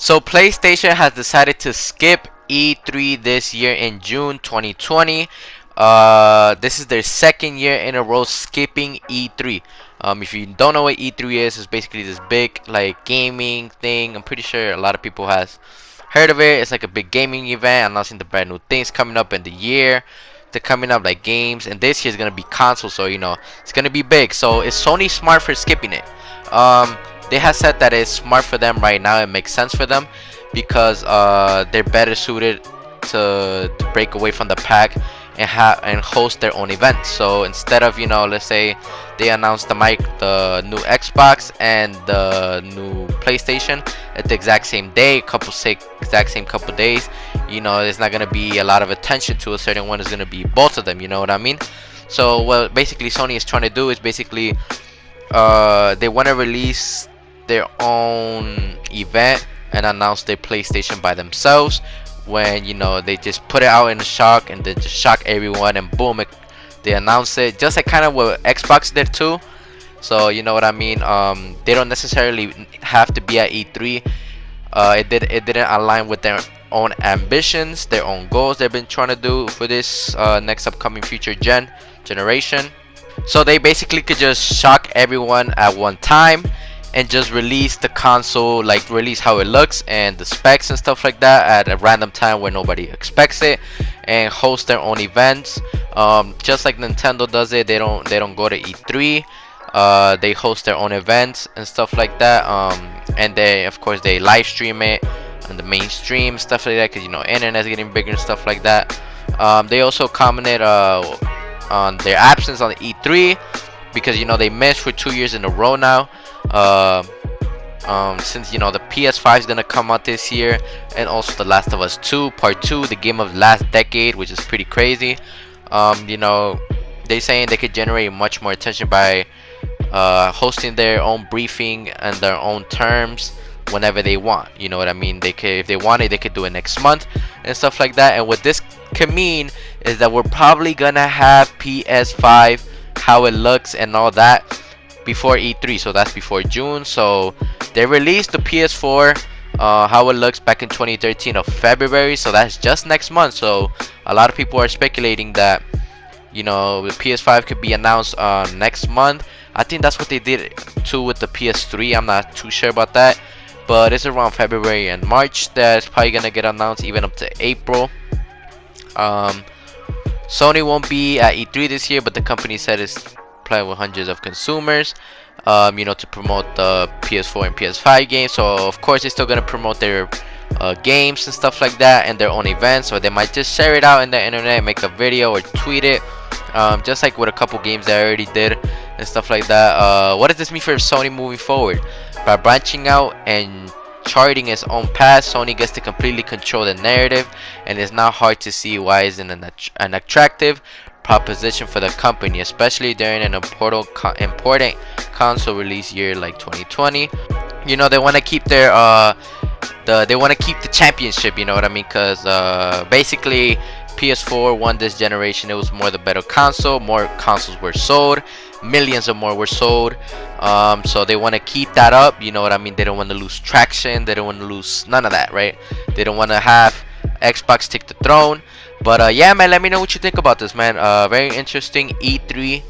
So PlayStation has decided to skip E3 this year in June 2020. This is their second year in a row skipping E3. If you don't know what E3 is, it's basically this big like gaming thing. I'm pretty sure a lot of people has heard of it. It's like a big gaming event announcing the brand new things coming up in the year. They're coming up like games, and this year's gonna be console, so you know it's gonna be big. So is Sony smart for skipping it? They have said that it's smart for them right now. It makes sense for them because they're better suited to break away from the pack and host their own events. So instead of, you know, let's say they announce the new Xbox and the new PlayStation at the exact same day, exact same couple days, you know, there's not gonna be a lot of attention to a certain one. Is gonna be both of them. You know what I mean? So what basically Sony is trying to do is basically they want to release their own event and announce their PlayStation by themselves, when you know they just put it out in a shock and then just shock everyone, and boom, they announce it, just like kind of what Xbox did too. So you know what I mean. They don't necessarily have to be at E3. It didn't align with their own ambitions, their own goals they've been trying to do for this next upcoming future generation. So they basically could just shock everyone at one time and just release the console, like release how it looks and the specs and stuff like that at a random time where nobody expects it, and host their own events. Just like Nintendo does it, they don't go to E3. They host their own events and stuff like that. And they, of course, they live stream it on the mainstream, stuff like that, because you know internet's getting bigger and stuff like that. They also commented on their absence on the E3 because you know they missed for 2 years in a row now. Since you know the PS5 is gonna come out this year, and also The Last of Us 2 Part 2, the game of last decade, which is pretty crazy. You know, they saying they could generate much more attention by hosting their own briefing and their own terms whenever they want. You know what I mean? They could, if they wanted, they could do it next month and stuff like that. And what this could mean is that we're probably gonna have PS5, how it looks and all that, before E3. So that's before June. So they released the PS4 how it looks back in 2013 of February, so that's just next month. So a lot of people are speculating that, you know, the PS5 could be announced next month. I think that's what they did too with the PS3. I'm not too sure about that, but it's around February and March that's probably gonna get announced, even up to April. Sony won't be at E3 this year, but the company said it's playing with hundreds of consumers, you know, to promote the PS4 and PS5 games. So of course they're still gonna promote their games and stuff like that and their own events, or they might just share it out in the internet, make a video or tweet it, just like with a couple games they already did and stuff like that. What does this mean for Sony moving forward? By branching out and charting its own path, Sony gets to completely control the narrative, and it's not hard to see why it's an attractive proposition for the company, especially during an important console release year like 2020. You know, they want to keep their they want to keep the championship, you know what I mean? Because basically PS4 won this generation. It was more the better console. More consoles were sold, millions of more were sold. So they want to keep that up, you know what I mean? They don't want to lose traction. They don't want to lose none of that, right? They don't want to have Xbox take the throne. But yeah, man, let me know what you think about this, man. Very interesting. E3,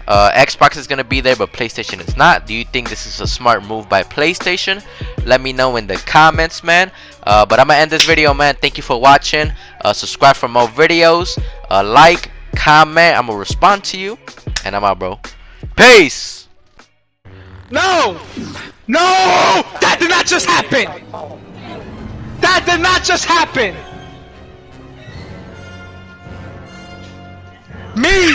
Xbox is gonna be there, but PlayStation is not. Do you think this is a smart move by PlayStation? Let me know in the comments, man. But I'm gonna end this video, man. Thank you for watching. Subscribe for more videos. Like, comment. I'm gonna respond to you, and I'm out, bro. Peace. No! No! That did not just happen! That did not just happen! Me!